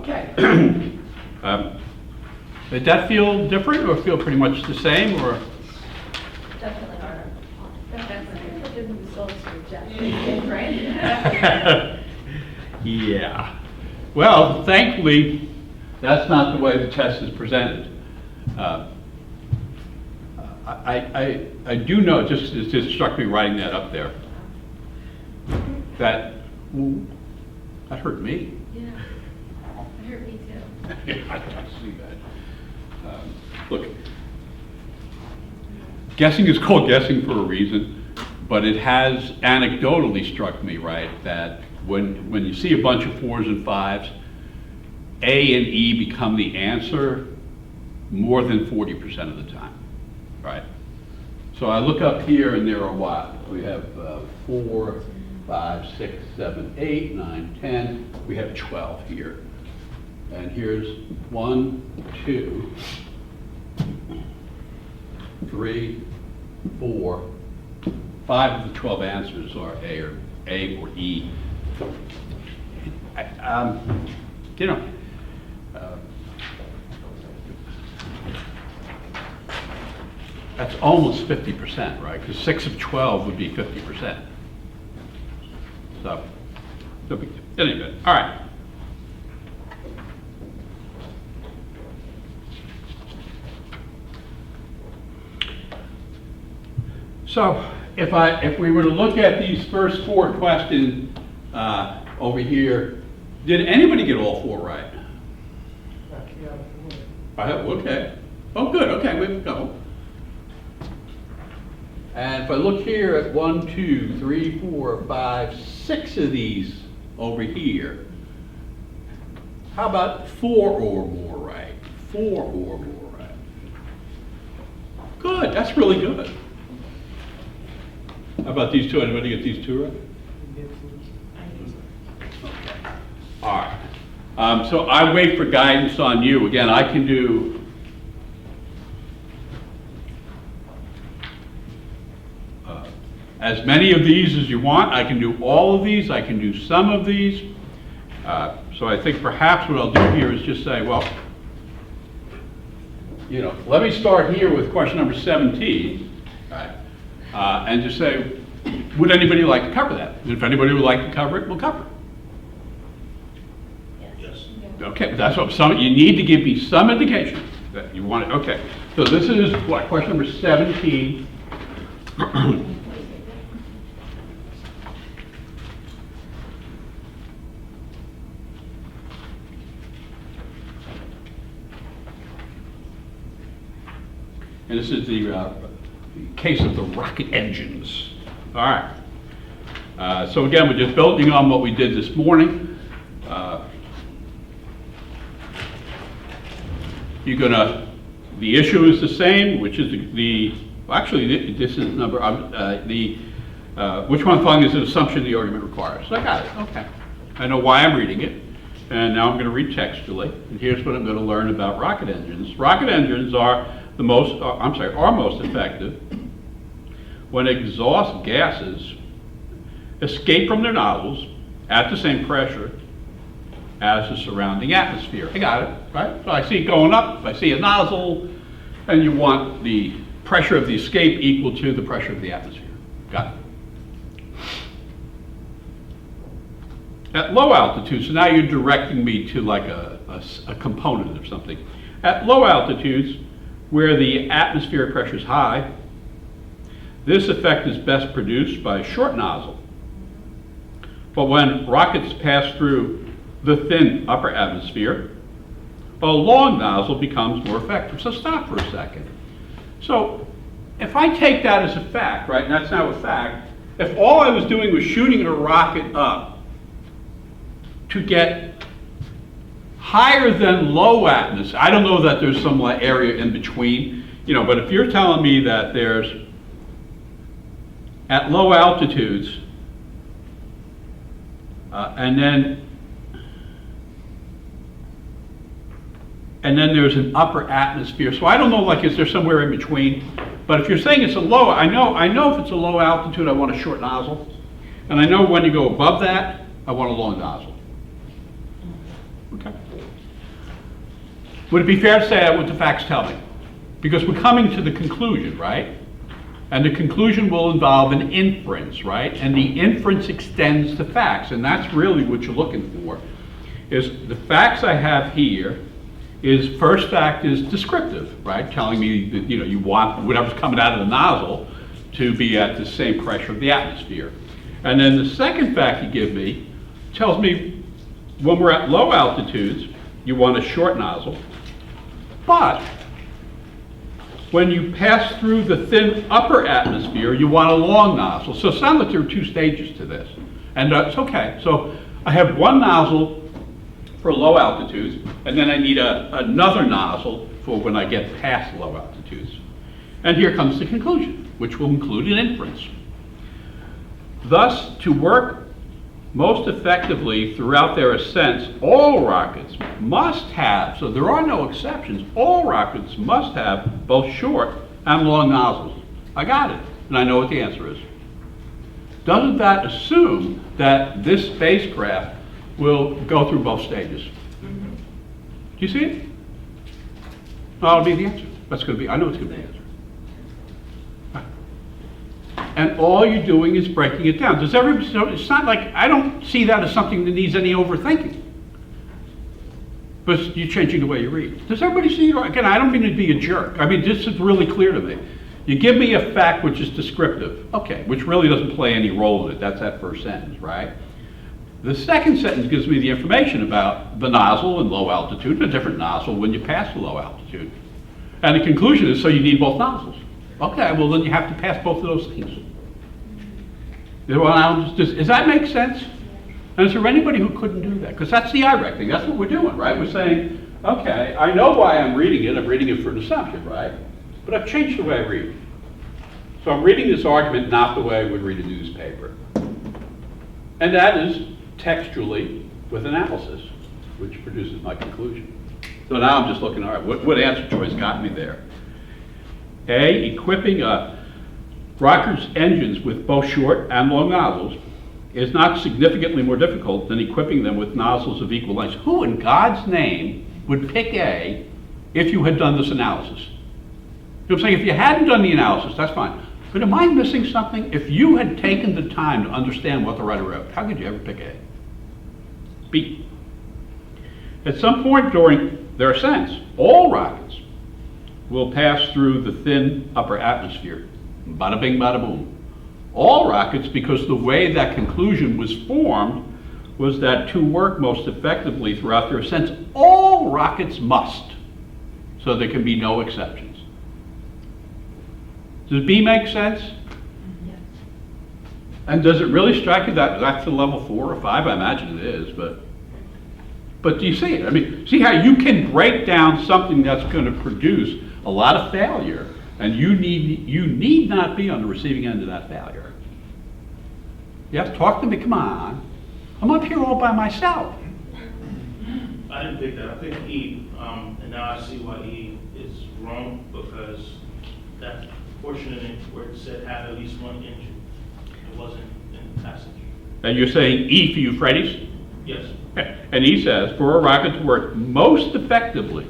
Okay. Did that feel different or feel pretty much the same or? Definitely harder. Definitely different results for Jeff, right? Yeah. Well, thankfully, that's not the way the test is presented. I do know, it just struck me writing that up there, that, ooh, that hurt me. Yeah. It hurt me too. I can see that. Look, guessing is called guessing for a reason, but it has anecdotally struck me, right, that when you see a bunch of 4s and 5s, A and E become the answer more than 40% of the time, right? So I look up here and there are what? We have 4, 5, 6, 7, 8, 9, 10. We have 12 here. And here's 1, 2, 3, 4, 5 of the 12 answers are A or E. You know, that's almost 50%, right? Because 6 of 12 would be 50%. So, no big deal. Anyway, all right. So, if we were to look at these first 4 questions over here, did anybody get all 4 right? Okay. Oh, good. Okay, we go. And if I look here at 1, 2, 3, 4, 5, 6 of these over here, how about 4 or more right? 4 or more right. Good. That's really good. How about these 2? Anybody get these 2 right? Okay. All right. So I wait for guidance on you. Again, I can do as many of these as you want. I can do all of these. I can do some of these. So I think perhaps what I'll do here is just say, well, you know, let me start here with question number 17, right? And just say, would anybody like to cover that? And if anybody would like to cover it, we'll cover it. Yes. Okay, but that's what you need to give me some indication that you want it. Okay, so this is what, question number 17. And this is the case of the rocket engines. All right. So again, we're just building on what we did this morning. The issue is the same, which is actually this is number, which one thing is an assumption the argument requires. So I got it, okay. I know why I'm reading it, and now I'm going to read textually, and here's what I'm going to learn about rocket engines. Rocket engines are most effective when exhaust gases escape from their nozzles at the same pressure as the surrounding atmosphere. I got it, right? So I see it going up, I see a nozzle, and you want the pressure of the escape equal to the pressure of the atmosphere. Got it. At low altitudes, so now you're directing me to like a component of something. At low altitudes, where the atmospheric pressure is high, this effect is best produced by a short nozzle. But when rockets pass through the thin upper atmosphere, a long nozzle becomes more effective. So stop for a second. So if I take that as a fact, right, and that's now a fact, if all I was doing was shooting a rocket up to get higher than low atmosphere, I don't know that there's some area in between, you know, but if you're telling me that there's, at low altitudes, and then there's an upper atmosphere. So I don't know, like, is there somewhere in between? But if you're saying it's a low, I know if it's a low altitude, I want a short nozzle. And I know when you go above that, I want a long nozzle. Okay. Would it be fair to say what the facts tell me? Because we're coming to the conclusion, right? And the conclusion will involve an inference, right? And the inference extends to facts, and that's really what you're looking for. Is the facts I have here is, first fact is descriptive, right? Telling me that, you want whatever's coming out of the nozzle to be at the same pressure of the atmosphere. And then the second fact you give me tells me when we're at low altitudes, you want a short nozzle, but when you pass through the thin upper atmosphere, you want a long nozzle. So it sounds like there are two stages to this. And it's okay. So I have one nozzle for low altitudes, and then I need another nozzle for when I get past low altitudes. And here comes the conclusion, which will include an inference. Thus, to work most effectively throughout their ascents, all rockets must have, so there are no exceptions, all rockets must have both short and long nozzles. I got it, and I know what the answer is. Doesn't that assume that this spacecraft will go through both stages? Do you see it? That'll be the answer. That's going to be, I know it's going to be the answer. And all you're doing is breaking it down. Does everybody, so it's not like, I don't see that as something that needs any overthinking. But you're changing the way you read. Does everybody see it? Again, I don't mean to be a jerk. I mean, this is really clear to me. You give me a fact which is descriptive, okay, which really doesn't play any role in it. That's that first sentence, right? The second sentence gives me the information about the nozzle and low altitude, and a different nozzle when you pass the low altitude. And the conclusion is, so you need both nozzles. Okay, well then you have to pass both of those things. Does that make sense? And is there anybody who couldn't do that? Because that's the IRAC thing. That's what we're doing, right? We're saying, okay, I know why I'm reading it. I'm reading it for an assumption, right? But I've changed the way I read. So I'm reading this argument not the way I would read a newspaper. And that is textually with analysis, which produces my conclusion. So now I'm just looking, all right, what answer choice got me there? A, equipping rocket's engines with both short and long nozzles is not significantly more difficult than equipping them with nozzles of equal length. Who in God's name would pick A if you had done this analysis? You know what I'm saying? If you hadn't done the analysis, that's fine. But am I missing something? If you had taken the time to understand what the writer wrote, how could you ever pick A? B, at some point during their ascents, all rockets will pass through the thin upper atmosphere. Bada bing, bada boom. All rockets, because the way that conclusion was formed was that to work most effectively throughout their ascents, all rockets must. So there can be no exceptions. Does B make sense? Yes. And does it really strike you that that's a level 4 or 5? I imagine it is, but do you see it? I mean, see how you can break down something that's going to produce a lot of failure, and you need not be on the receiving end of that failure. Yes, talk to me, come on. I'm up here all by myself. I didn't pick that. I picked E, and now I see why E is wrong, because that portion in it where it said have at least one engine, it wasn't in the passage. And you're saying E for Euphrates? Yes. And he says, for a rocket to work most effectively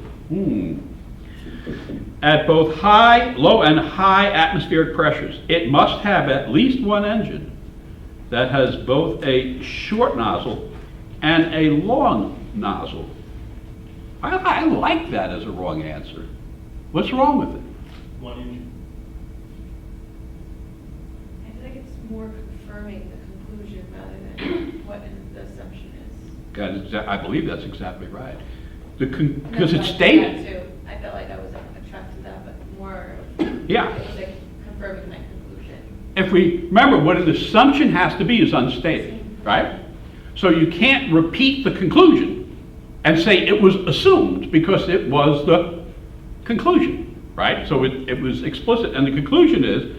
at both low and high atmospheric pressures, it must have at least one engine that has both a short nozzle and a long nozzle. I like that as a wrong answer. What's wrong with it? One engine. I feel like it's more confirming the conclusion rather than what the assumption is. I believe that's exactly right. And Because that's it's why I did stated. that too. I felt like I was attracted to that, but more, Yeah. it was like confirming my conclusion. If we remember, what an assumption has to be is unstated, right? So you can't repeat the conclusion and say it was assumed because it was the conclusion, right? So it was explicit. And the conclusion is,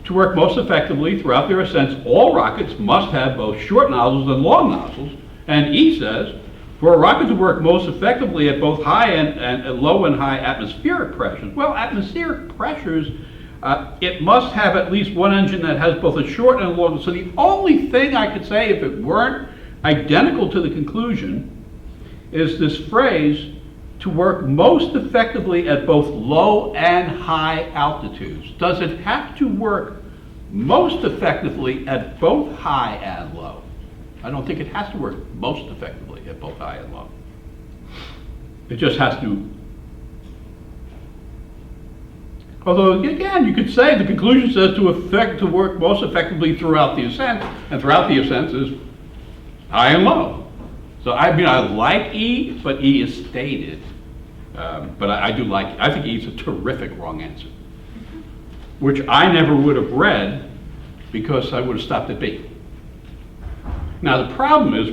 to work most effectively throughout their ascents, all rockets must have both short nozzles and long nozzles. And E says, for a rocket to work most effectively at both high and low and high atmospheric pressures, well, atmospheric pressures, it must have at least one engine that has both a short and a long. So the only thing I could say, if it weren't identical to the conclusion, is this phrase, to work most effectively at both low and high altitudes? Does it have to work most effectively at both high and low? I don't think it has to work most effectively at both high and low. It just has to. Although, again, you could say the conclusion says to work most effectively throughout the ascent, and throughout the ascent is high and low. So I mean, I like E, but E is stated. But I think E is a terrific wrong answer, which I never would have read because I would have stopped at B. Now the problem is,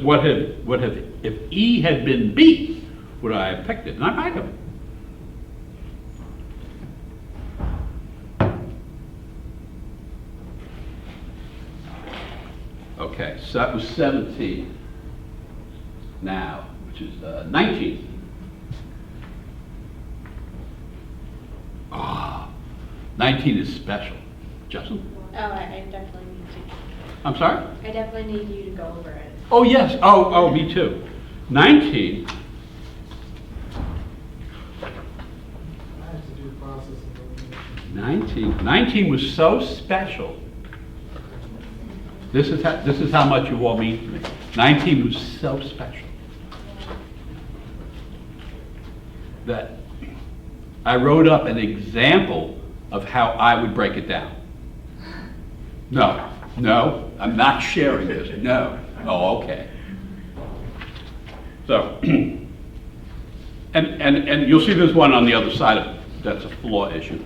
if E had been B, would I have picked it? And I might have. Okay, so that was 17. Now, which is 19. Ah, 19 is special. Justin? Oh, I definitely need to. I'm sorry? I definitely need you to go over it. Oh, yes. Oh, me too. 19. I have to do process of elimination. 19 was so special. This is how much you all mean to me. 19 was so special that I wrote up an example of how I would break it down. No, I'm not sharing this. No. Oh, okay. So, and you'll see there's one on the other side of it. That's a flaw issue.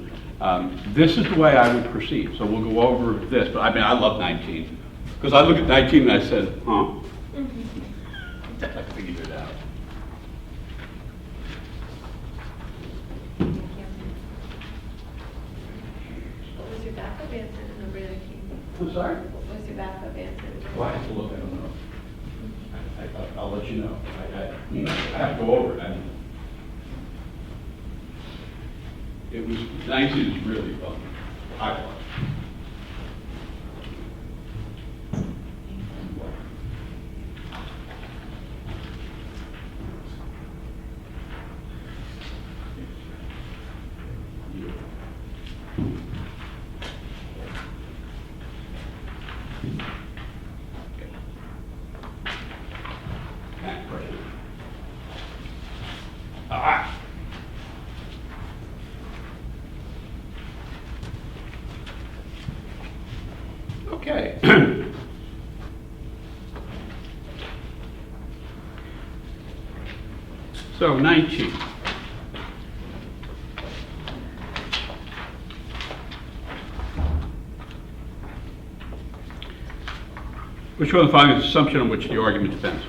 This is the way I would proceed. So we'll go over this. But I mean, I love 19 because I look at 19 and I said, huh? I figured it out. What was your backup answer in the really key? I'm sorry? What was your backup answer? Well, I have to look. I don't know. I'll let you know. I have to go over it. It was 19 is really fun. I thought. Okay. So 19. Which one of the following is the assumption on which the argument depends?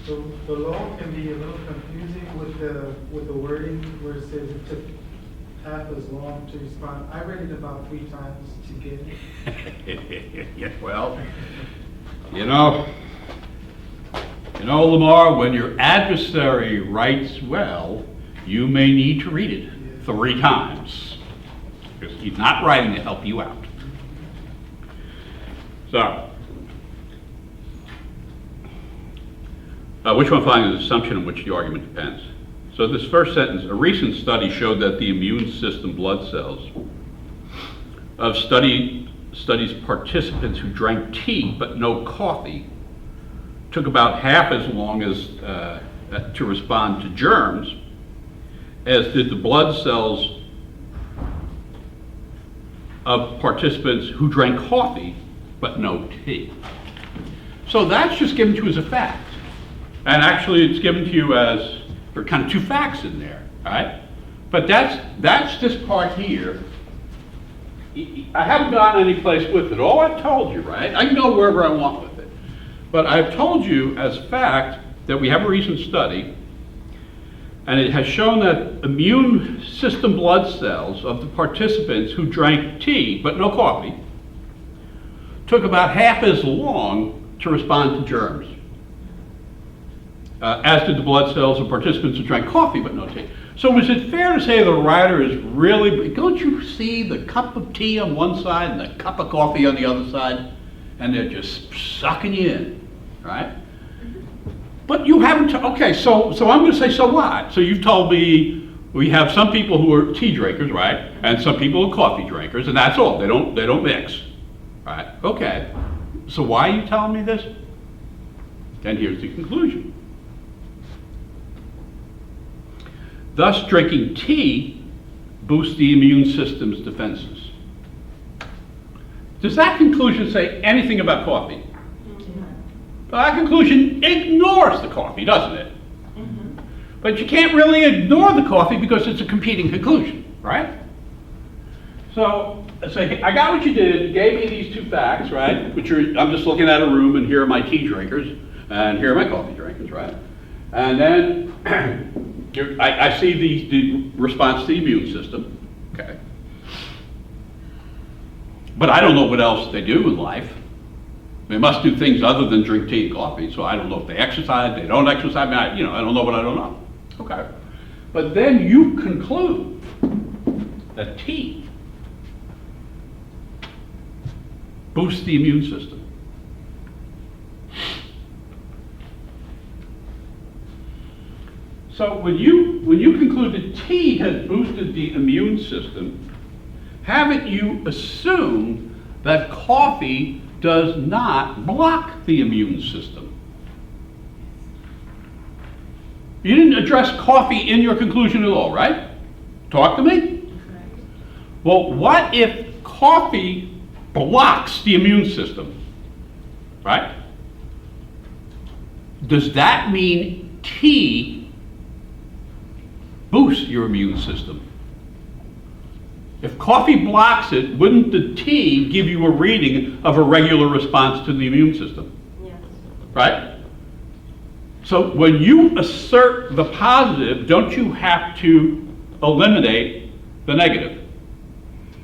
The law can be a little confusing with the wording where it says it took half as long to respond. I read it about 3 times to get it. Yeah, well, Lamar, when your adversary writes well, you may need to read it 3 times. Because he's not writing to help you out. So, which one finds the assumption on which the argument depends? So this first sentence, a recent study showed that the immune system blood cells of studies participants who drank tea but no coffee took about half as long as to respond to germs as did the blood cells of participants who drank coffee but no tea. So that's just given to you as a fact. And actually it's given to you as, there are kind of 2 facts in there, all right? But that's this part here. I haven't gone any place with it. All I've told you, right? I can go wherever I want with it. But I've told you as fact that we have a recent study, and it has shown that immune system blood cells of the participants who drank tea, but no coffee, took about half as long to respond to germs, as did the blood cells of participants who drank coffee, but no tea. So is it fair to say the writer is really, don't you see the cup of tea on one side and the cup of coffee on the other side? And they're just sucking you in, right? But you haven't, okay, so I'm gonna say, so what? So you've told me we have some people who are tea drinkers, right? And some people who are coffee drinkers, and that's all, they don't mix, right? Okay, so why are you telling me this? And here's the conclusion. Thus, drinking tea boosts the immune system's defenses. Does that conclusion say anything about coffee? Well, that conclusion ignores the coffee, doesn't it? But you can't really ignore the coffee because it's a competing conclusion, right? So, I got what you did. You gave me these two facts, right? Which are, I'm just looking at a room, and here are my tea drinkers, and here are my coffee drinkers, right? And then I see the response to the immune system, okay? But I don't know what else they do in life. They must do things other than drink tea and coffee, so I don't know if they exercise, they don't exercise, I mean, I don't know what I don't know. Okay. But then you conclude that tea boosts the immune system. So when you conclude that tea has boosted the immune system, haven't you assumed that coffee does not block the immune system? You didn't address coffee in your conclusion at all, right? Talk to me. Well, what if coffee blocks the immune system, right? Does that mean tea boosts your immune system? If coffee blocks it, wouldn't the tea give you a reading of a regular response to the immune system? Yes. Right? So when you assert the positive, don't you have to eliminate the negative?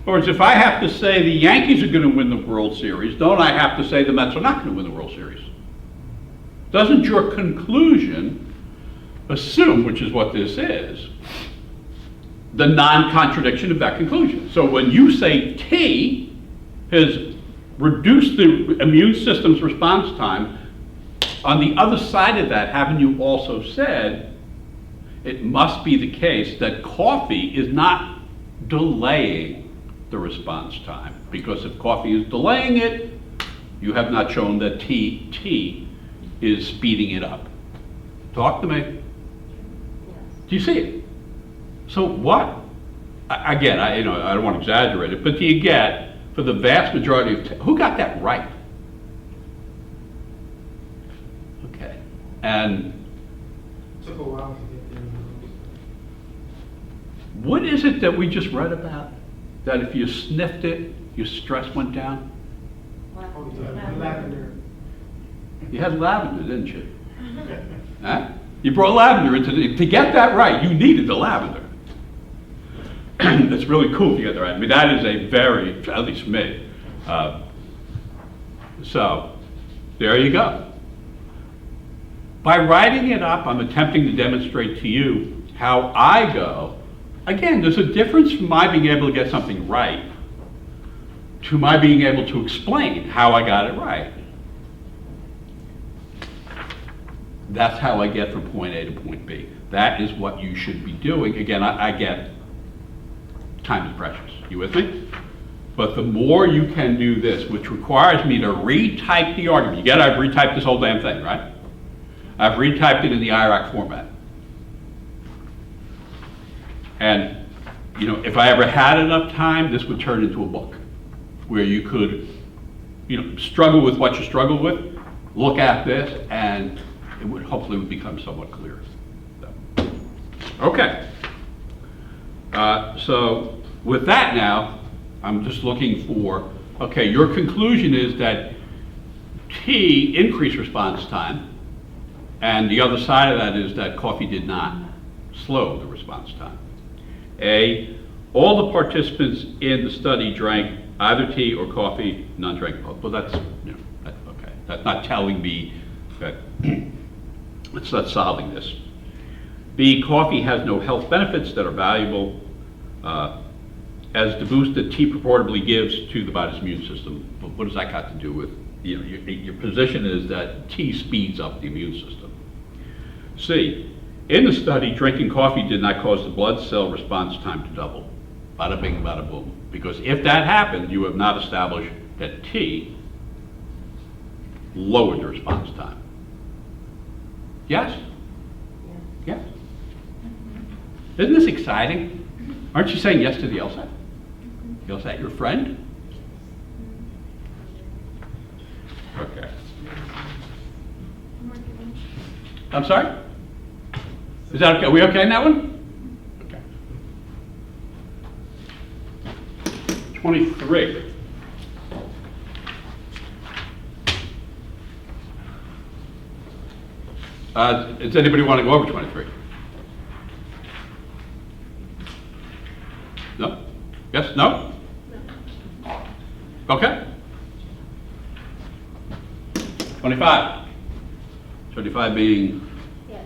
Or if I have to say the Yankees are going to win the World Series, don't I have to say the Mets are not going to win the World Series? Doesn't your conclusion assume, which is what this is, the non-contradiction of that conclusion? So when you say tea has reduced the immune system's response time, on the other side of that, haven't you also said it must be the case that coffee is not delaying the response time? Because if coffee is delaying it, you have not shown that tea is speeding it up. Talk to me. Yes. Do you see it? So what, again, I don't want to exaggerate it, but do you get, for the vast majority of, who got that right? Okay, and Took a while to get there. what is it that we just read about? That if you sniffed it, your stress went down? Oh, yeah, lavender. You had lavender, didn't you? Huh? You brought lavender to get that right, you needed the lavender. It's really cool if you get that right. I mean, that is a very, at least for me. So, there you go. By writing it up, I'm attempting to demonstrate to you how I go. Again, there's a difference from my being able to get something right to my being able to explain how I got it right. That's how I get from point A to point B. That is what you should be doing. Again, I get time is precious. You with me? But the more you can do this, which requires me to retype the argument. You get I've retyped this whole damn thing, right? I've retyped it in the IRAC format. And, if I ever had enough time, this would turn into a book where you could, struggle with what you struggle with, look at this, and it would hopefully become somewhat clear. So, okay. So with that now, I'm just looking for, okay, your conclusion is that tea increased response time, and the other side of that is that coffee did not slow the response time. A, all the participants in the study drank either tea or coffee, none drank both. Well, that's, okay. That's not telling me that it's not solving this. B, coffee has no health benefits that are valuable as the boost that tea purportedly gives to the body's immune system. But what does that got to do with, your position is that tea speeds up the immune system. C, in the study, drinking coffee did not cause the blood cell response time to double. Bada bing, bada boom. Because if that happened, you have not established that tea lowered the response time. Yes? Yes? Isn't this exciting? Aren't you saying yes to the LSAT? The LSAT your friend? Okay. I'm sorry? Is that okay? Are we okay in that one? Okay. 23. Does anybody want to go over 23? No? Yes? No? Okay. 25. 25 being, Yes.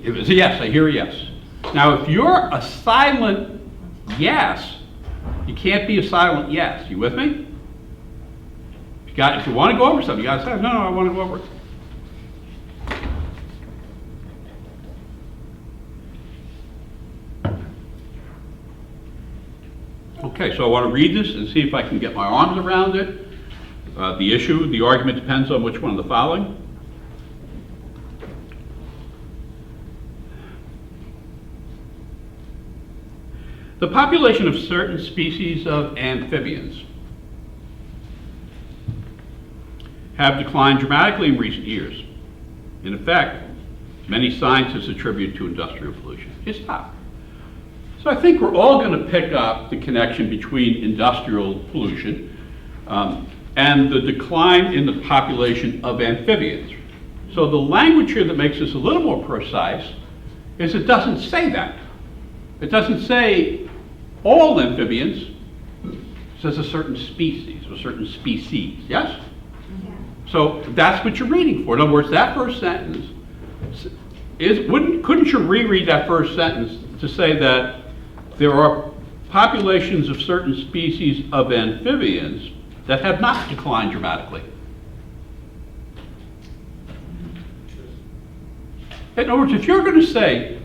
it was a yes, I hear a yes. Now, if you're a silent yes, you can't be a silent yes. You with me? If you want to go over something, you got to say, no, I want to go over it. Okay, so I want to read this and see if I can get my arms around it. The issue, the argument depends on which one of the following. The population of certain species of amphibians have declined dramatically in recent years. In effect, many scientists attribute to industrial pollution. Just stop. So I think we're all going to pick up the connection between industrial pollution and the decline in the population of amphibians. So the language here that makes this a little more precise is it doesn't say that. It doesn't say all amphibians. It says a certain species or certain species, yes? So that's what you're reading for. In other words, that first sentence couldn't you reread that first sentence to say that there are populations of certain species of amphibians that have not declined dramatically? In other words, if you're going to say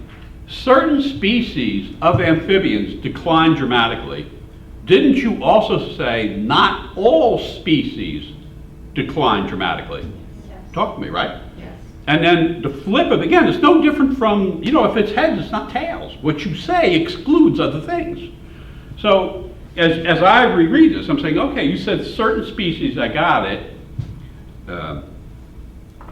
certain species of amphibians decline dramatically, didn't you also say not all species decline dramatically? Yes. Talk to me, right? Yes. And then the flip of, again, it's no different from, if it's heads, it's not tails. What you say excludes other things. So as I reread this, I'm saying, okay, you said certain species, I got it.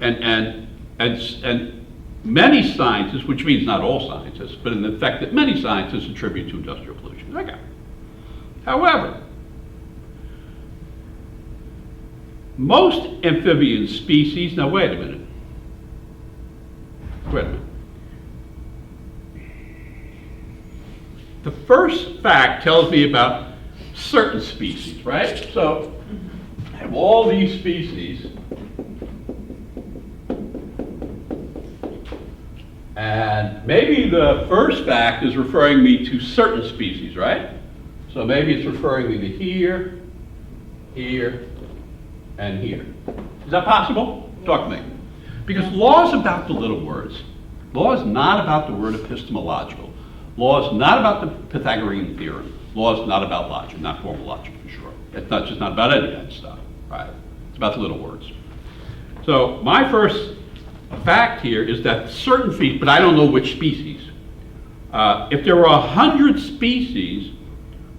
And many scientists, which means not all scientists, but in the fact that many scientists attribute to industrial pollution. Okay. However, most amphibian species, now wait a minute. The first fact tells me about certain species, right? So I have all these species, and maybe the first fact is referring me to certain species, right? So maybe it's referring me to here, here, and here. Is that possible? Talk to me. Because law is about the little words. Law is not about the word epistemological. Law is not about the Pythagorean theorem. Law is not about logic, not formal logic for sure. It's not just not about any of that stuff, right? It's about the little words. So my first fact here is that certain species, but I don't know which species. If there were 100 species,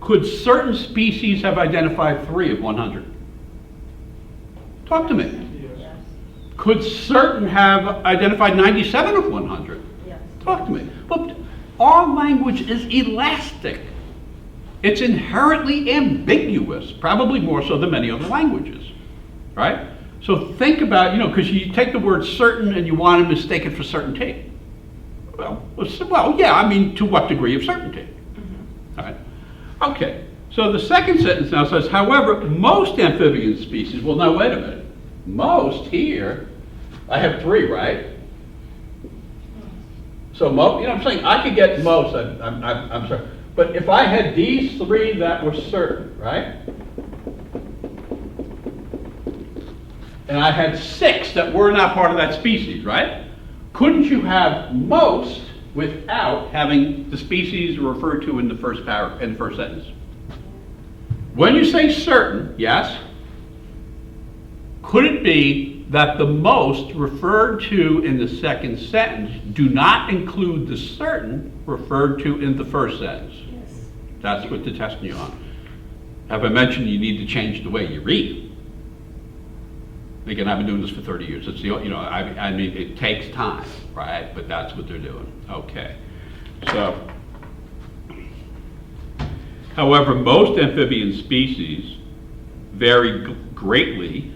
could certain species have identified 3 of 100? Talk to me. Yes. Could certain have identified 97 of 100? Yes. Talk to me. Well, our language is elastic. It's inherently ambiguous, probably more so than many other languages, right? So think about, because you take the word certain and you want to mistake it for certainty. Well, yeah, I mean, to what degree of certainty? All right. Okay. So the second sentence now says, however, most amphibian species, well, now wait a minute. Most here, I have 3, right? So, I'm saying I could get most, I'm sorry. But if I had these 3 that were certain, right? And I had 6 that were not part of that species, right? couldn't you have most without having the species referred to in the first in the first sentence? When you say certain, yes, could it be that the most referred to in the second sentence do not include the certain referred to in the first sentence? Yes. That's what they're testing you on. Have I mentioned you need to change the way you read? Again, I've been doing this for 30 years. It's the, I mean, it takes time, right? But that's what they're doing. Okay. So, however, most amphibian species vary greatly.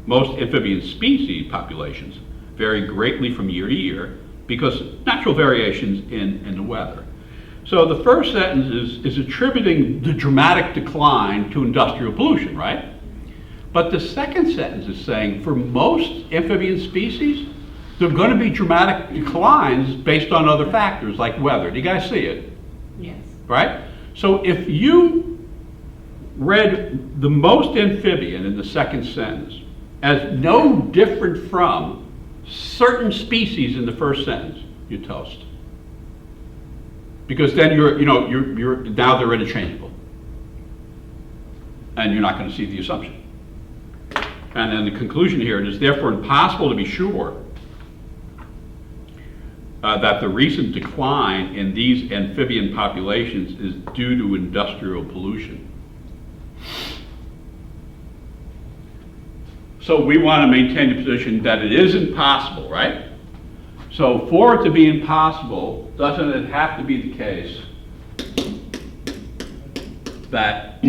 Most amphibian species populations vary greatly from year to year because natural variations in the weather. So the first sentence is attributing the dramatic decline to industrial pollution, right? But the second sentence is saying for most amphibian species, there are going to be dramatic declines based on other factors like weather. Do you guys see it? Yes. Right? So if you read the most amphibian in the second sentence as no different from certain species in the first sentence, you're toast. Because then you're now they're interchangeable. And you're not going to see the assumption. And then the conclusion here, it is therefore impossible to be sure that the recent decline in these amphibian populations is due to industrial pollution. So we want to maintain the position that it is impossible, right? So for it to be impossible, doesn't it have to be the case that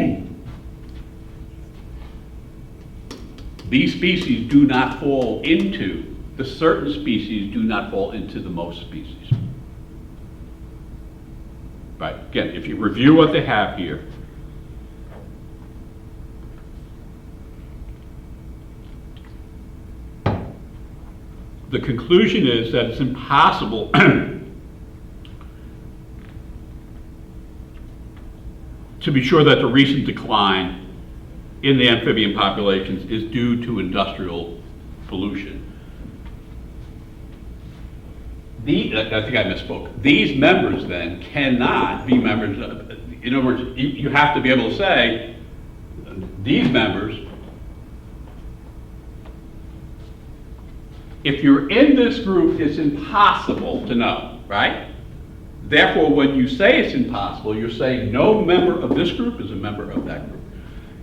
these species do not fall into, the certain species do not fall into the most species? Right, again, if you review what they have here, the conclusion is that it's impossible to be sure that the recent decline in the amphibian populations is due to industrial pollution. I think I misspoke. These members then cannot be members of, in other words, you have to be able to say, these members, if you're in this group, it's impossible to know, right? Therefore, when you say it's impossible, you're saying no member of this group is a member of that group.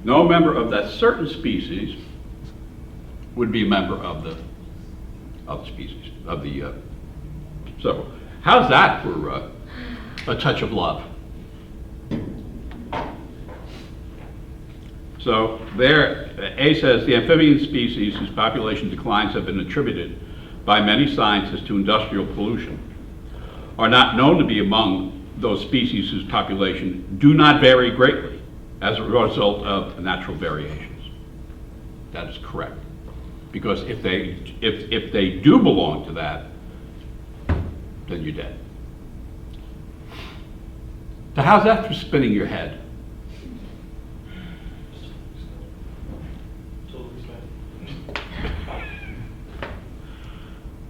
No member of that certain species would be a member of the species, of the, so how's that for a touch of love? So there, A says, the amphibian species whose population declines have been attributed by many scientists to industrial pollution are not known to be among those species whose population do not vary greatly as a result of natural variations. That is correct. Because if they do belong to that, then you're dead. So how's that for spinning your head?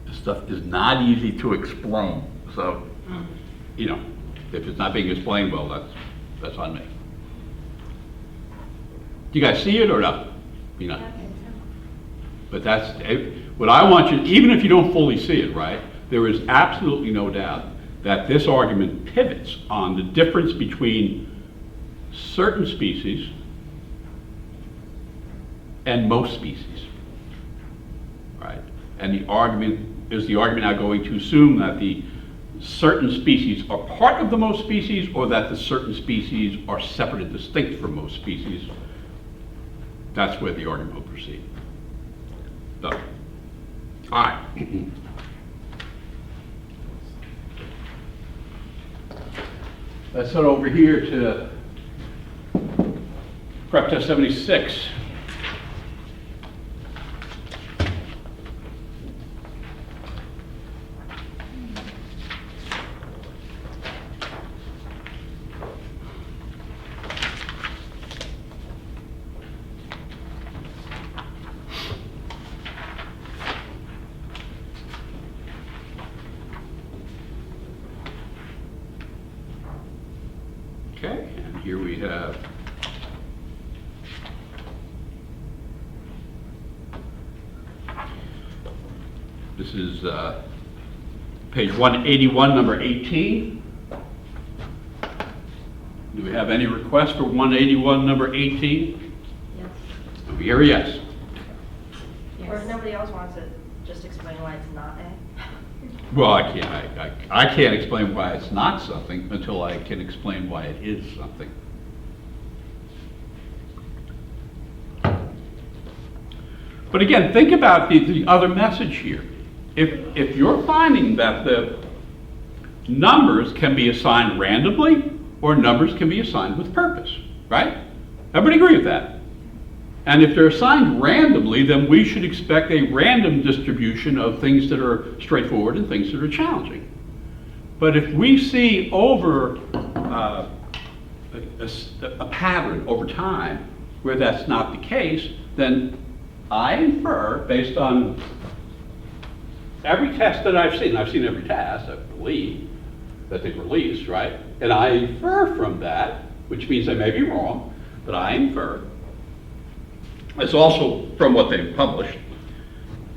This stuff is not easy to explain. So, if it's not being explained well, that's on me. Do you guys see it or not? But that's what I want you, even if you don't fully see it, right? There is absolutely no doubt that this argument pivots on the difference between certain species and most species, right? And the argument now going to assume that the certain species are part of the most species, or that the certain species are separate and distinct from most species? That's where the argument will proceed. So, all right. Let's head over here to Prep Test 76. here we have this is page 181, number 18. Do we have any requests for 181, number 18? Yes. Do we hear a yes? Or if nobody else wants it, just explain why it's not A. Well, I can't explain why it's not something until I can explain why it is something. But again, think about the other message here. If you're finding that the numbers can be assigned randomly or numbers can be assigned with purpose, right? Everybody agree with that? And if they're assigned randomly, then we should expect a random distribution of things that are straightforward and things that are challenging. But if we see over a pattern over time where that's not the case, then I infer, based on every test that I've seen every test, I believe, that they've released, right? And I infer from that, which means I may be wrong, but I infer, it's also from what they've published,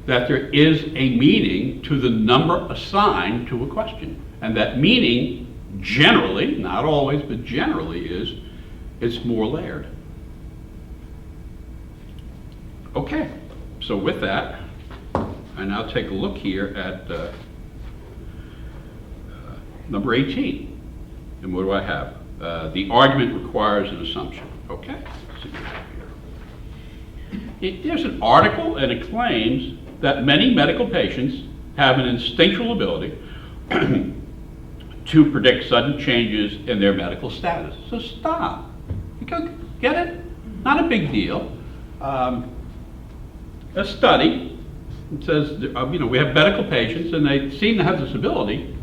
that there is a meaning to the number assigned to a question. And that meaning, generally, not always, but generally is, it's more layered. Okay, so with that, I now take a look here at number 18. And what do I have? The argument requires an assumption. Okay, let's see what we have here. There's an article and it claims that many medical patients have an instinctual ability to predict sudden changes in their medical status. So stop. You get it? Not a big deal. A study says, we have medical patients and they seem to have this ability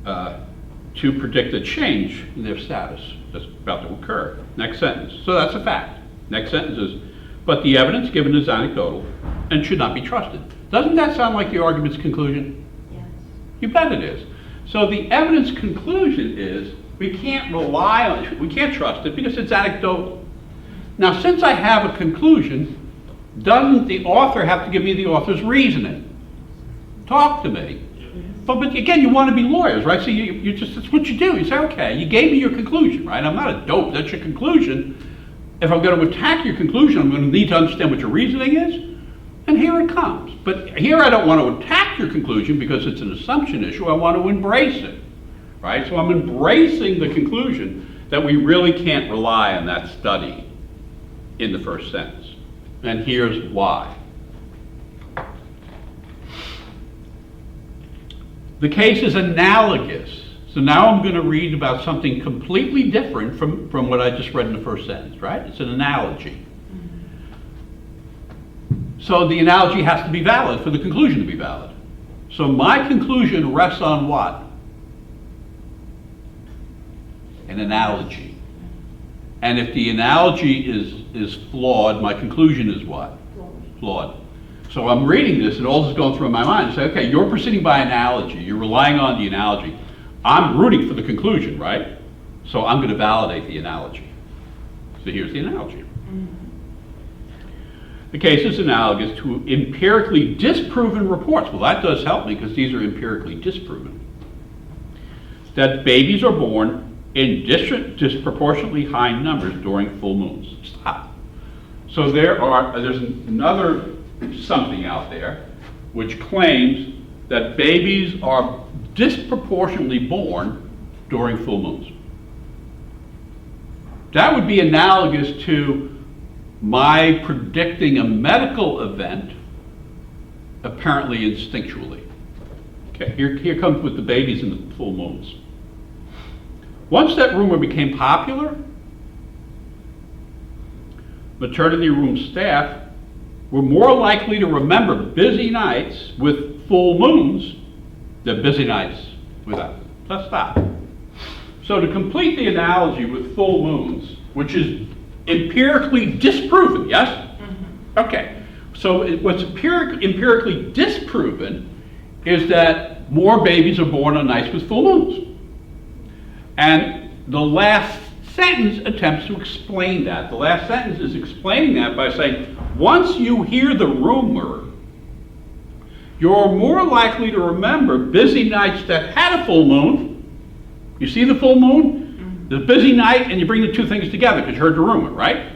to predict a change in their status that's about to occur. Next sentence. So that's a fact. Next sentence is, but the evidence given is anecdotal and should not be trusted. Doesn't that sound like the argument's conclusion? Yes. You bet it is. So the evidence conclusion is we can't rely on it, we can't trust it because it's anecdotal. Now, since I have a conclusion, doesn't the author have to give me the author's reasoning? Talk to me. But again, you want to be lawyers, right? So you just, that's what you do. You say, okay, you gave me your conclusion, right? I'm not a dope, that's your conclusion. If I'm going to attack your conclusion, I'm going to need to understand what your reasoning is. And here it comes. But here I don't want to attack your conclusion because it's an assumption issue. I want to embrace it, right? So I'm embracing the conclusion that we really can't rely on that study in the first sentence. And here's why. The case is analogous. So now I'm going to read about something completely different from what I just read in the first sentence, right? It's an analogy. So the analogy has to be valid for the conclusion to be valid. So my conclusion rests on what? An analogy. And if the analogy is flawed, my conclusion is what? Flawed. So I'm reading this and all this is going through my mind and say, okay, you're proceeding by analogy. You're relying on the analogy. I'm rooting for the conclusion, right? So I'm going to validate the analogy. So here's the analogy. The case is analogous to empirically disproven reports. Well, that does help me because these are empirically disproven. That babies are born in disproportionately high numbers during full moons. Stop. So there's another something out there which claims that babies are disproportionately born during full moons. That would be analogous to my predicting a medical event apparently instinctually. Okay, here comes with the babies and the full moons. Once that rumor became popular, maternity room staff were more likely to remember busy nights with full moons than busy nights without. Let's stop. So to complete the analogy with full moons, which is empirically disproven, yes? Mm-hmm. Okay. So what's empirically disproven is that more babies are born on nights with full moons. And the last sentence attempts to explain that. The last sentence is explaining that by saying, once you hear the rumor, you're more likely to remember busy nights that had a full moon. You see the full moon? The busy night, and you bring the two things together because you heard the rumor, right?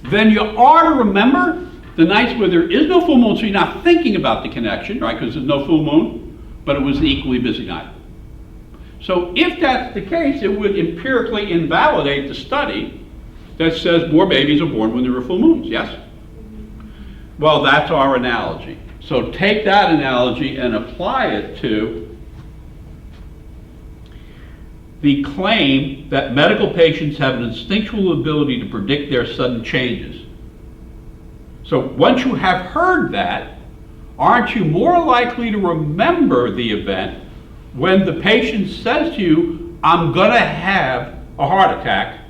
Then you are to remember the nights where there is no full moon, so you're not thinking about the connection, right? Because there's no full moon, but it was an equally busy night. So if that's the case, it would empirically invalidate the study that says more babies are born when there are full moons, yes? Well, that's our analogy. So take that analogy and apply it to the claim that medical patients have an instinctual ability to predict their sudden changes. So once you have heard that, aren't you more likely to remember the event when the patient says to you, I'm going to have a heart attack,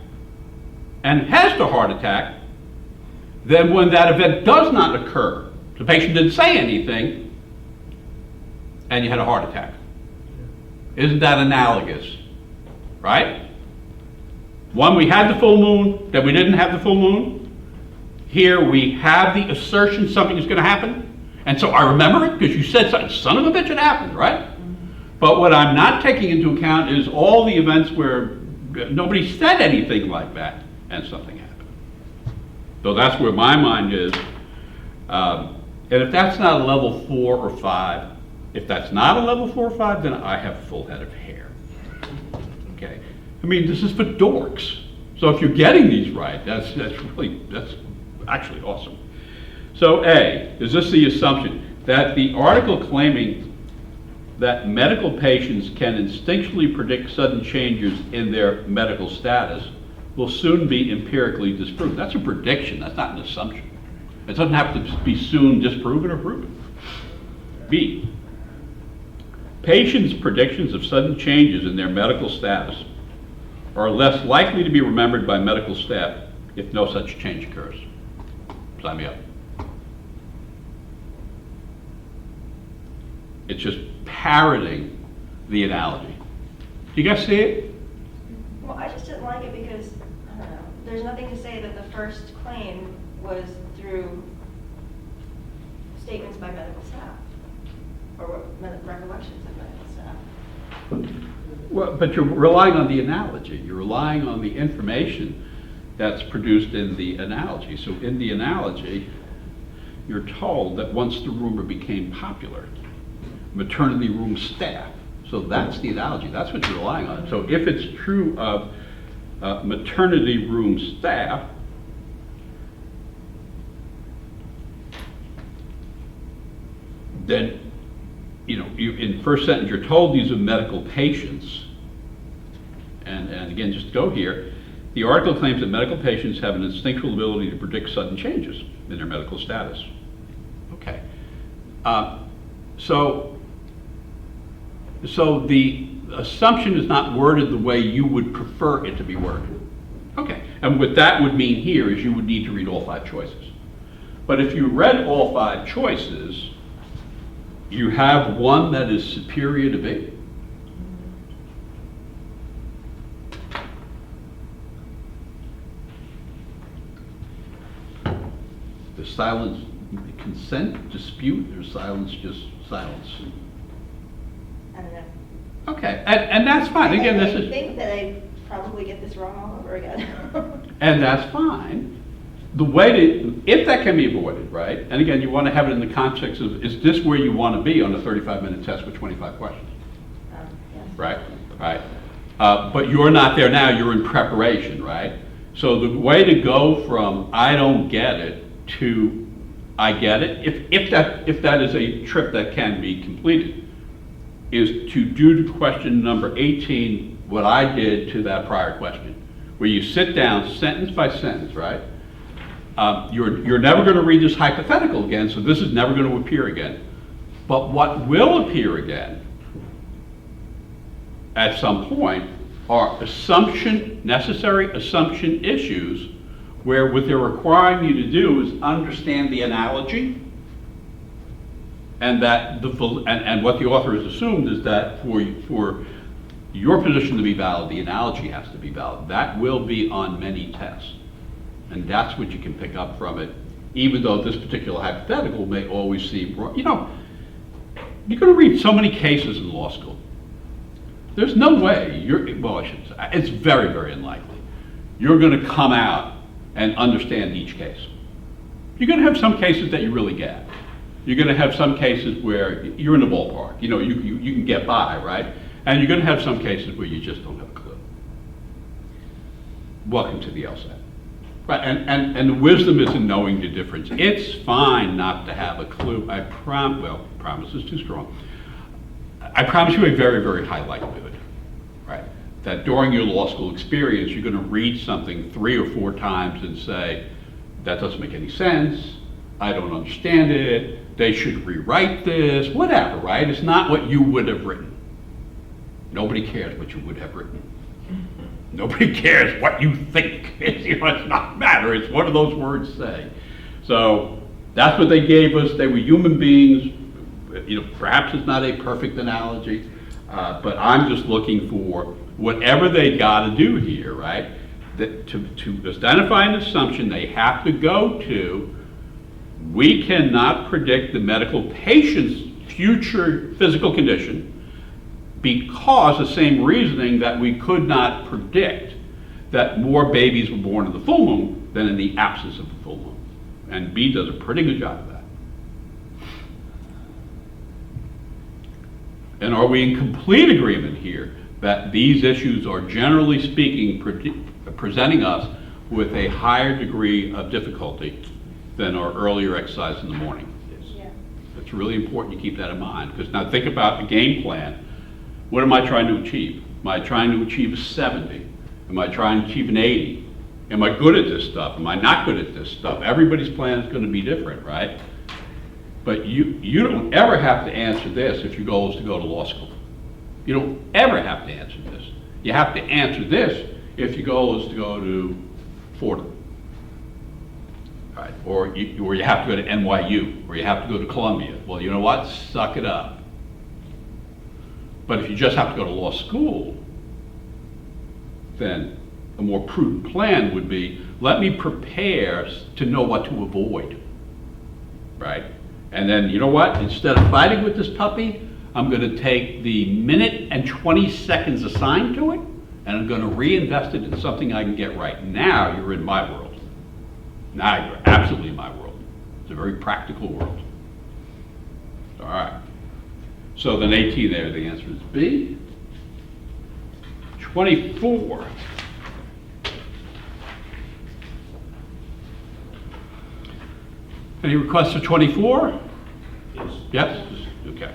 and has the heart attack, than when that event does not occur? The patient didn't say anything, and you had a heart attack. Isn't that analogous? Right? One, we had the full moon, then we didn't have the full moon. Here we have the assertion something is going to happen, and so I remember it because you said something. Son of a bitch, it happened, right? But what I'm not taking into account is all the events where nobody said anything like that, and something happened. So that's where my mind is. And if that's not a level 4 or 5, if that's not a level 4 or 5, then I have a full head of hair. Okay? I mean, this is for dorks. So if you're getting these right, that's actually awesome. So A, is this the assumption that the article claiming that medical patients can instinctually predict sudden changes in their medical status will soon be empirically disproven? That's a prediction, that's not an assumption. It doesn't have to be soon disproven or proven. B, patients' predictions of sudden changes in their medical status are less likely to be remembered by medical staff if no such change occurs. Sign me up. It's just parroting the analogy. Do you guys see it? Well, I just didn't like it because, I don't know, there's nothing to say that the first claim was through statements by medical staff, or recollections of medical staff. Well, but you're relying on the analogy. You're relying on the information that's produced in the analogy. So in the analogy, you're told that once the rumor became popular, maternity room staff. So that's the analogy. That's what you're relying on. So if it's true of maternity room staff, then, you know, in first sentence, you're told these are medical patients. And again, just go here. The article claims that medical patients have an instinctual ability to predict sudden changes in their medical status. Okay. So the assumption is not worded the way you would prefer it to be worded. Okay. And what that would mean here is you would need to read all 5 choices. But if you read all 5 choices, you have one that is superior to B. The silence, consent, dispute, or silence, just silence. I don't know. Okay, and that's fine. Again, this I is, think that I probably get this wrong all over again. and that's fine. The way to, if that can be avoided, right? And again, you want to have it in the context of, is this where you want to be on a 35-minute test with 25 questions? Yes. Right, right. But you're not there now, you're in preparation, right? So the way to go from I don't get it to I get it, if that is a trip that can be completed, is to do to question number 18 what I did to that prior question, where you sit down sentence by sentence, right? You're never going to read this hypothetical again, so this is never going to appear again. But what will appear again at some point are necessary assumption issues where what they're requiring you to do is understand the analogy, and that and what the author has assumed is that for your position to be valid, the analogy has to be valid. That will be on many tests. And that's what you can pick up from it, even though this particular hypothetical may always seem, you know, you're going to read so many cases in law school. There's no way well, I shouldn't say, it's very, very unlikely you're going to come out and understand each case. You're going to have some cases that you really get. You're going to have some cases where you're in the ballpark. You know, you can get by, right? And you're going to have some cases where you just don't have a clue. Welcome to the LSAT. Right, and the wisdom is in knowing the difference. It's fine not to have a clue. Promise is too strong. I promise you a very, very high likelihood, right? That during your law school experience, you're going to read something 3 or 4 times and say, that doesn't make any sense, I don't understand it, they should rewrite this, whatever, right? It's not what you would have written. Nobody cares what you would have written. Nobody cares what you think. It's not matter, it's what do those words say. So that's what they gave us. They were human beings. You know, perhaps it's not a perfect analogy, but I'm just looking for whatever they got to do here, right? That to identify an assumption they have to go to, we cannot predict the medical patient's future physical condition because the same reasoning that we could not predict that more babies were born in the full moon than in the absence of the full moon. And B does a pretty good job of that. And are we in complete agreement here that these issues are generally speaking presenting us with a higher degree of difficulty than our earlier exercise in the morning? Yeah. It's really important you keep that in mind, because now think about the game plan. What am I trying to achieve? Am I trying to achieve a 70? Am I trying to achieve an 80? Am I good at this stuff? Am I not good at this stuff? Everybody's plan is going to be different, right? But you don't ever have to answer this if your goal is to go to law school. You don't ever have to answer this. You have to answer this if your goal is to go to Fordham. Right? Or you have to go to NYU, or you have to go to Columbia. Well, you know what? Suck it up. But if you just have to go to law school, then a more prudent plan would be, let me prepare to know what to avoid, right? And then, you know what? Instead of fighting with this puppy, I'm going to take the minute and 20 seconds assigned to it, and I'm going to reinvest it in something I can get right. Now you're in my world. Now you're absolutely in my world. It's a very practical world. All right. So then 18 there, the answer is B. 24. Any requests for 24? Yes. Yes? Okay.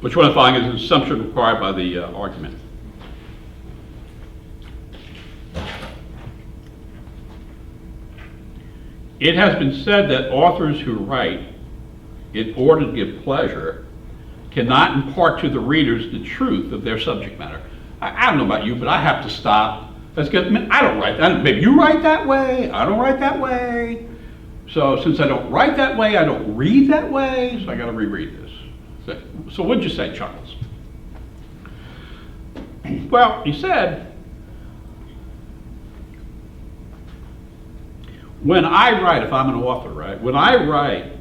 Which one I find is an assumption required by the argument? It has been said that authors who write in order to give pleasure cannot impart to the readers the truth of their subject matter. I don't know about you, but I have to stop. Let's get, I don't write that. Maybe you write that way. I don't write that way. So since I don't write that way, I don't read that way. So I got to reread this. So what'd you say, Chuckles? Well, he said, when I write, if I'm an author, right? When I write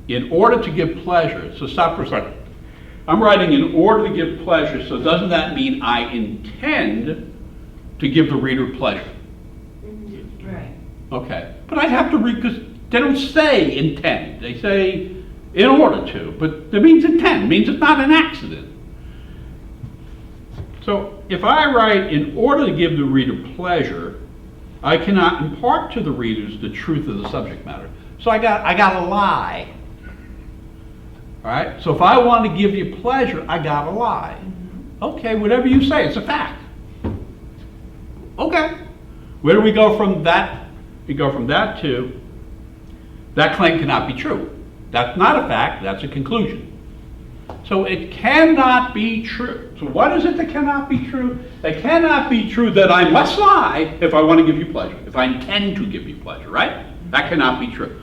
in order to give pleasure, so stop for a second. I'm writing in order to give pleasure, so doesn't that mean I intend to give the reader pleasure? Right. Okay, but I'd have to read, because they don't say intend, they say in order to, but that means intent, it means it's not an accident. So if I write in order to give the reader pleasure, I cannot impart to the readers the truth of the subject matter. So I got to lie. All right? So if I want to give you pleasure, I got to lie. Okay, whatever you say, it's a fact. Okay. Where do we go from that? We go from that to, that claim cannot be true. That's not a fact, that's a conclusion. So it cannot be true. So what is it that cannot be true? It cannot be true that I must lie if I want to give you pleasure, if I intend to give you pleasure, right? That cannot be true.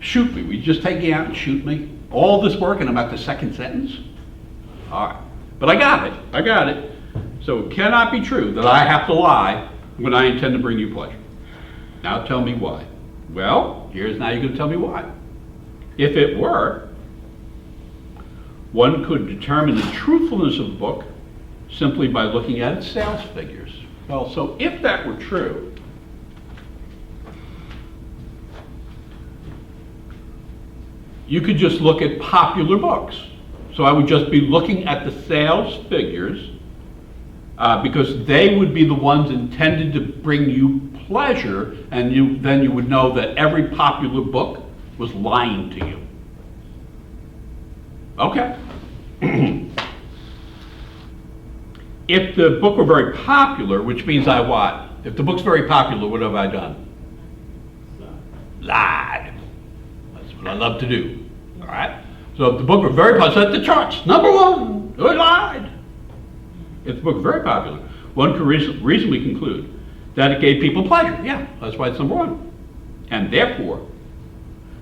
Shoot me. Will you just take me out and shoot me? All this work and I'm at the second sentence? All right. But I got it. I got it. So it cannot be true that I have to lie when I intend to bring you pleasure. Now tell me why. Well, now you're going to tell me why. If it were, one could determine the truthfulness of the book simply by looking at its sales figures. Well, so if that were true, you could just look at popular books. So I would just be looking at the sales figures because they would be the ones intended to bring you pleasure, and then you would know that every popular book was lying to you. Okay. If the book were very popular, which means I what? If the book's very popular, what have I done? Lied. That's what I love to do. All right? So if the book were very popular, it's at the charts, #1, I lied. If the book were very popular, one could reasonably conclude that it gave people pleasure. Yeah, that's why it's #1. And therefore,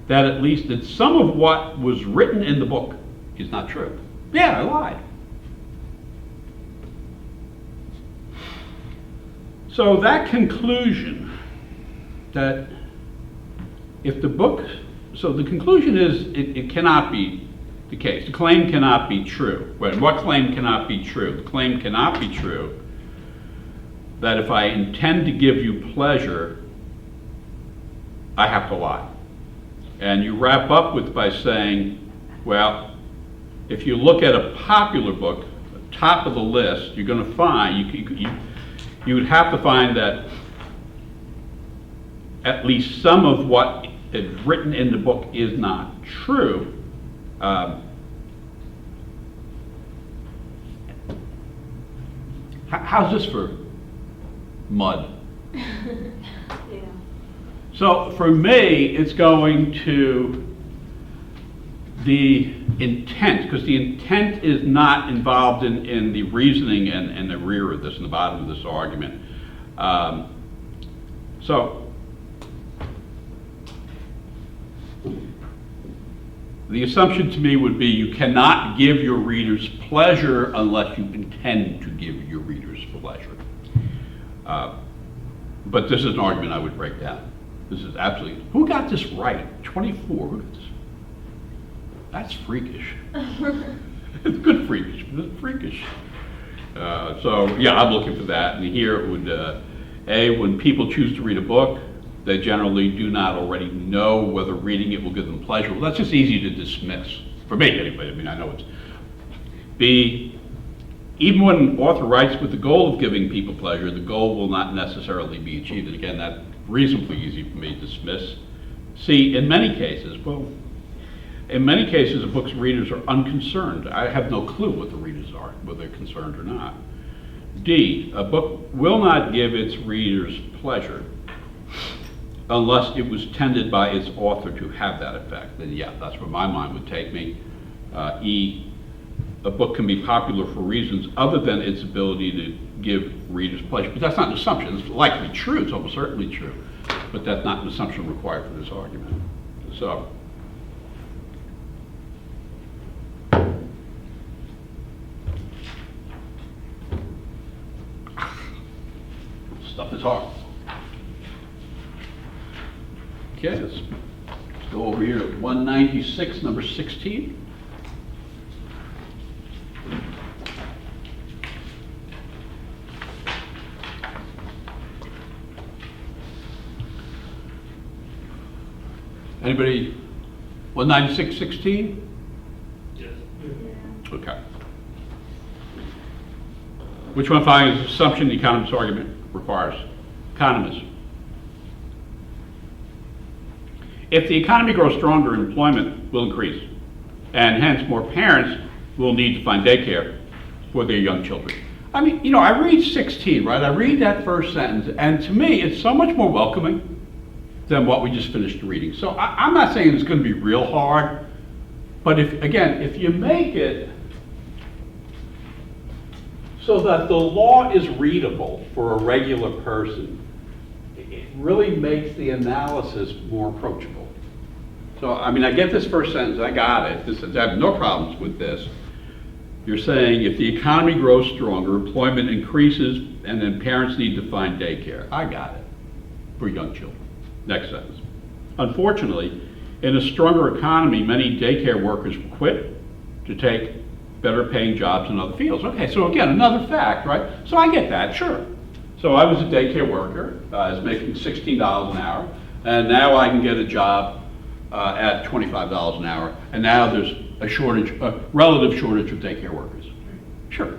that at least that some of what was written in the book is not true. Yeah, I lied. So that conclusion that if the book, so the conclusion is it cannot be the case. The claim cannot be true. What claim cannot be true? The claim cannot be true that if I intend to give you pleasure, I have to lie. And you wrap up with by saying, well, if you look at a popular book, the top of the list, you're going to find, you would have to find that at least some of what is written in the book is not true. How's this for mud? Yeah. So for me, it's going to the intent, because the intent is not involved in the reasoning and the rear of this, and the bottom of this argument. So the assumption to me would be you cannot give your readers pleasure unless you intend to give your readers pleasure. But this is an argument I would break down. This is absolutely, who got this right? 24, who got this? That's freakish. It's good freakish, but it's freakish. So yeah, I'm looking for that. And here it would, when people choose to read a book, they generally do not already know whether reading it will give them pleasure. Well, that's just easy to dismiss. For me, anyway. I mean, I know it's. B, even when an author writes with the goal of giving people pleasure, the goal will not necessarily be achieved. And again, that's reasonably easy for me to dismiss. C, in many cases, a book's readers are unconcerned. I have no clue what the readers are, whether they're concerned or not. D, a book will not give its readers pleasure unless it was tended by its author to have that effect. Then yeah, that's where my mind would take me. E, a book can be popular for reasons other than its ability to give readers pleasure. But that's not an assumption. It's likely true. It's almost certainly true. But that's not an assumption required for this argument. So, stuff is hard. Okay, let's go over here to 196, number 16. Anybody, 196, 16? Yes. Okay. Which one finds the assumption the economist's argument requires? Economists. If the economy grows stronger, employment will increase, and hence more parents will need to find daycare for their young children. I mean, you know, I read 16, right? I read that first sentence, and to me, it's so much more welcoming than what we just finished reading. So I'm not saying it's going to be real hard, but if you make it so that the law is readable for a regular person, it really makes the analysis more approachable. So, I mean, I get this first sentence, I got it. I have no problems with this. You're saying if the economy grows stronger, employment increases, and then parents need to find daycare. I got it, for young children. Next sentence. Unfortunately, in a stronger economy, many daycare workers quit to take better paying jobs in other fields. Okay, so again, another fact, right? So I get that, sure. So I was a daycare worker, I was making $16 an hour, and now I can get a job at $25 an hour, and now there's a shortage, a relative shortage of daycare workers. Sure.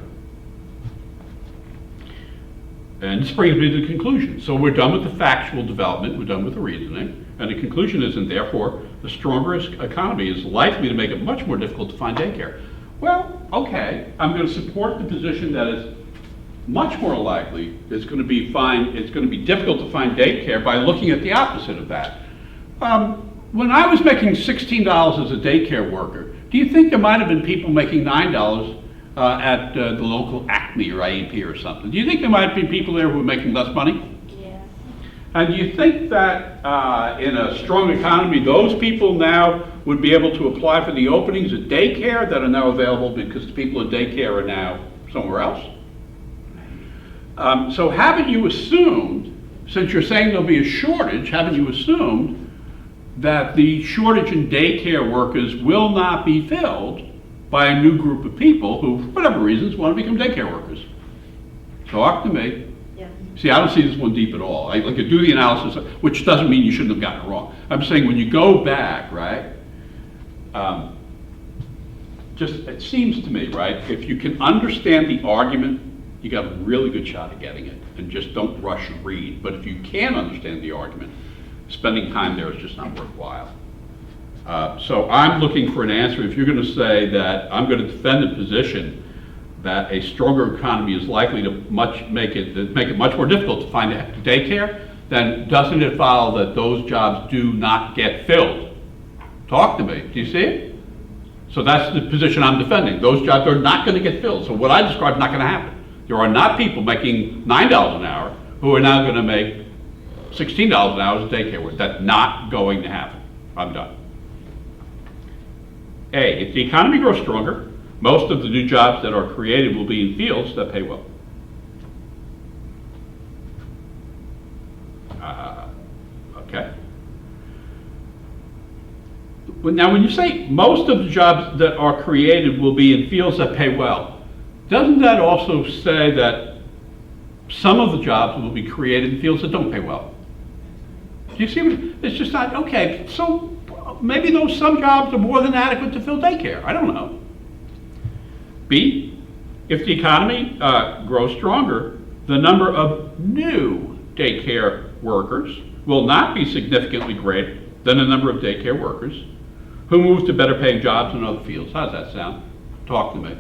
And this brings me to the conclusion. So we're done with the factual development, we're done with the reasoning, and the conclusion is, and therefore, the stronger economy is likely to make it much more difficult to find daycare. Well, okay, I'm going to support the position that is much more likely it's going to be difficult to find daycare by looking at the opposite of that. When I was making $16 as a daycare worker, do you think there might have been people making $9 at the local Acme or IEP or something? Do you think there might have been people there who were making less money? Yeah. And do you think that in a strong economy, those people now would be able to apply for the openings at daycare that are now available because the people at daycare are now somewhere else? So haven't you assumed, since you're saying there'll be a shortage, haven't you assumed that the shortage in daycare workers will not be filled by a new group of people who, for whatever reasons, want to become daycare workers? Talk to me. Yeah. See, I don't see this one deep at all. I could do the analysis, which doesn't mean you shouldn't have gotten it wrong. I'm saying when you go back, right, it seems to me, right, if you can understand the argument, you got a really good shot at getting it, and just don't rush and read. But if you can't understand the argument, spending time there is just not worthwhile. So I'm looking for an answer. If you're going to say that I'm going to defend the position that a stronger economy is likely to make it much more difficult to find daycare, then doesn't it follow that those jobs do not get filled? Talk to me. Do you see it? So that's the position I'm defending. Those jobs are not going to get filled. So what I described is not going to happen. There are not people making $9 an hour who are now going to make $16 an hour as daycare work. That's not going to happen. I'm done. A, if the economy grows stronger, most of the new jobs that are created will be in fields that pay well. Okay. Now, when you say most of the jobs that are created will be in fields that pay well, doesn't that also say that some of the jobs will be created in fields that don't pay well? Do you see what, it's just not, okay, so maybe those some jobs are more than adequate to fill daycare. I don't know. B, if the economy grows stronger, the number of new daycare workers will not be significantly greater than the number of daycare workers who move to better paying jobs in other fields. How does that sound? Talk to me.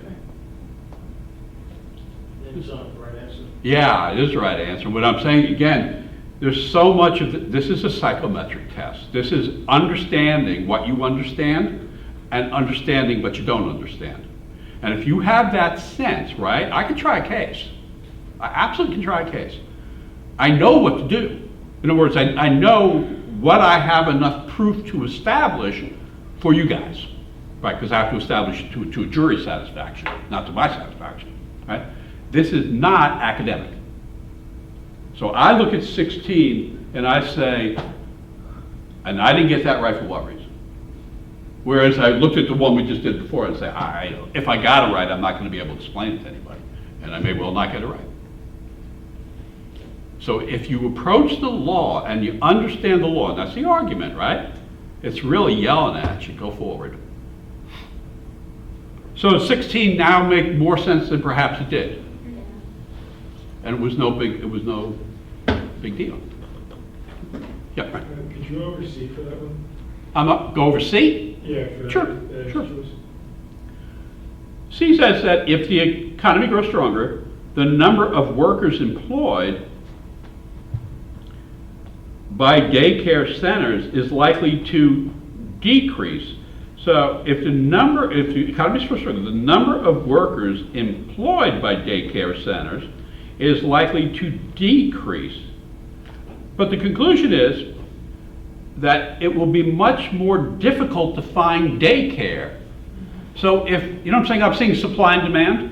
It's the right answer. Yeah, it is the right answer. What I'm saying, again, there's so much of this is a psychometric test. This is understanding what you understand and understanding what you don't understand. And if you have that sense, right, I can try a case. I absolutely can try a case. I know what to do. In other words, I know what I have enough proof to establish for you guys, right? Because I have to establish it to a jury's satisfaction, not to my satisfaction, right? This is not academic. So I look at 16 and I say, and I didn't get that right for what reason? Whereas I looked at the one we just did before and say, if I got it right, I'm not going to be able to explain it to anybody. And I may well not get it right. So if you approach the law and you understand the law, and that's the argument, right? It's really yelling at you, go forward. So 16 now make more sense than perhaps it did. And it was no big deal. Yeah, right. Could you oversee for that one? I'm up, go over C? Yeah, for Sure, that sure. choice. C says that if the economy grows stronger, the number of workers employed by daycare centers is likely to decrease. So if the economy grows stronger, the number of workers employed by daycare centers is likely to decrease. But the conclusion is that it will be much more difficult to find daycare. So if, you know what I'm saying supply and demand.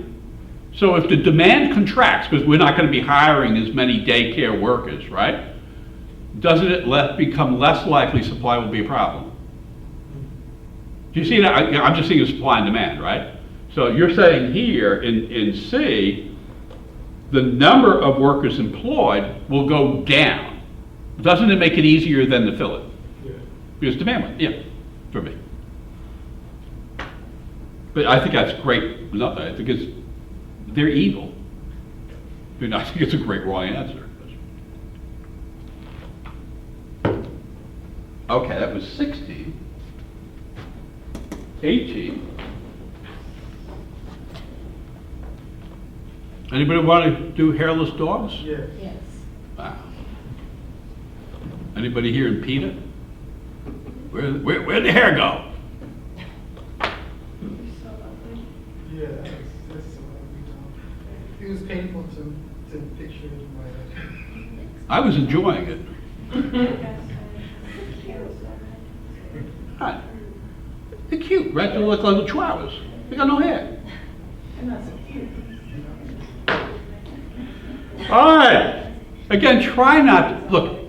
So if the demand contracts, because we're not going to be hiring as many daycare workers, right? Doesn't it become less likely supply will be a problem? Do you see that? I'm just seeing supply and demand, right? So you're saying here in C, the number of workers employed will go down. Doesn't it make it easier then to fill it? Yeah. Because demand went, yeah, for me. But I think that's great. No, I think they're evil. And I think it's a great wrong answer. Okay, that was 16. 18. Anybody want to do hairless dogs? Yes. Yes. Wow. Anybody here in PETA? Where'd the hair go? So lovely. Yeah, that's so ugly. It was painful to picture it in my head. I was enjoying it. Right. They're cute, right? They look like little chihuahuas. They got no hair. And that's so cute. All right. Again, try not to, look,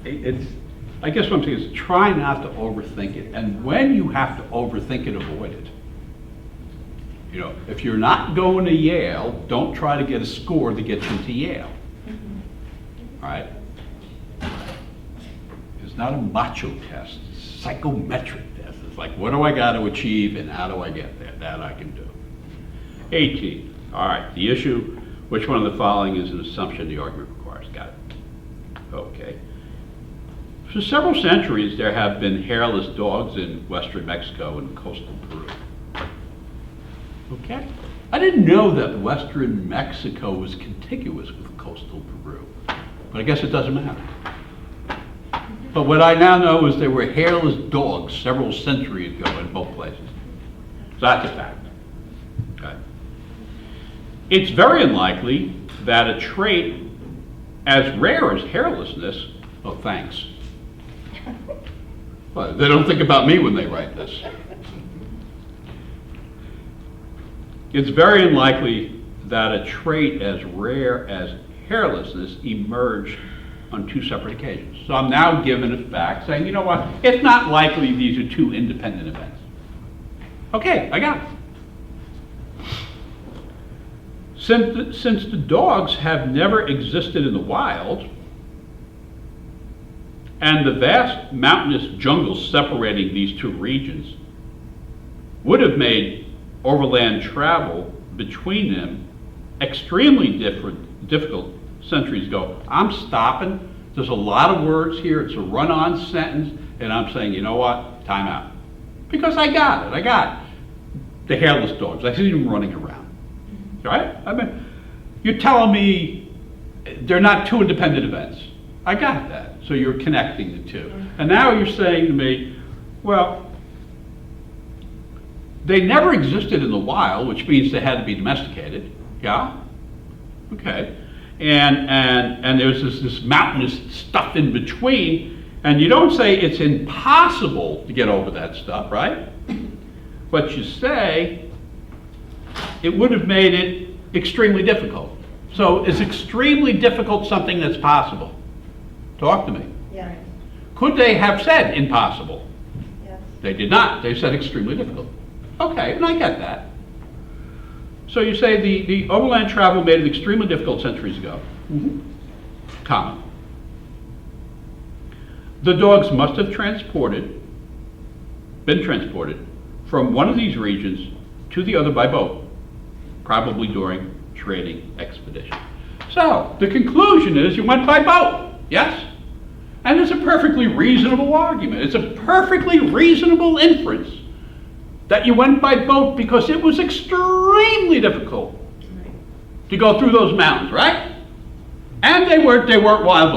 I guess what I'm saying is try not to overthink it. And when you have to overthink it, avoid it. You know, if you're not going to Yale, don't try to get a score to get you to Yale. All right? It's not a macho test, it's a psychometric test. It's like, what do I got to achieve and how do I get there? That I can do. 18. All right, the issue, which one of the following is an assumption the argument requires? Got it. Okay. For several centuries, there have been hairless dogs in western Mexico and coastal Peru. Okay? I didn't know that western Mexico was contiguous with coastal Peru, but I guess it doesn't matter. But what I now know is there were hairless dogs several centuries ago in both places. So that's a fact. Okay. It's very unlikely that a trait as rare as hairlessness, oh thanks. Well, they don't think about me when they write this. It's very unlikely that a trait as rare as hairlessness emerged on two separate occasions. So I'm now given a fact saying, you know what, it's not likely these are two independent events. Okay, I got it. Since the dogs have never existed in the wild, and the vast mountainous jungles separating these two regions would have made overland travel between them extremely difficult centuries ago. I'm stopping. There's a lot of words here. It's a run-on sentence, and I'm saying, you know what? Time out. Because I got it. I got the hairless dogs. I see them running around. Right? I mean, you're telling me they're not two independent events. I got that. So you're connecting the two. And now you're saying to me, well, they never existed in the wild, which means they had to be domesticated. Yeah? Okay. And there's this mountainous stuff in between, and you don't say it's impossible to get over that stuff, right? But you say it would have made it extremely difficult. So is extremely difficult something that's possible? Talk to me. Yeah. Could they have said impossible? Yes. They did not. They said extremely difficult. Okay, and I get that. So you say the overland travel made it extremely difficult centuries ago. Common. The dogs must have been transported from one of these regions to the other by boat, probably during trading expeditions. So the conclusion is you went by boat, yes? And it's a perfectly reasonable argument. It's a perfectly reasonable inference that you went by boat because it was extremely difficult to go through those mountains, right? And they weren't wild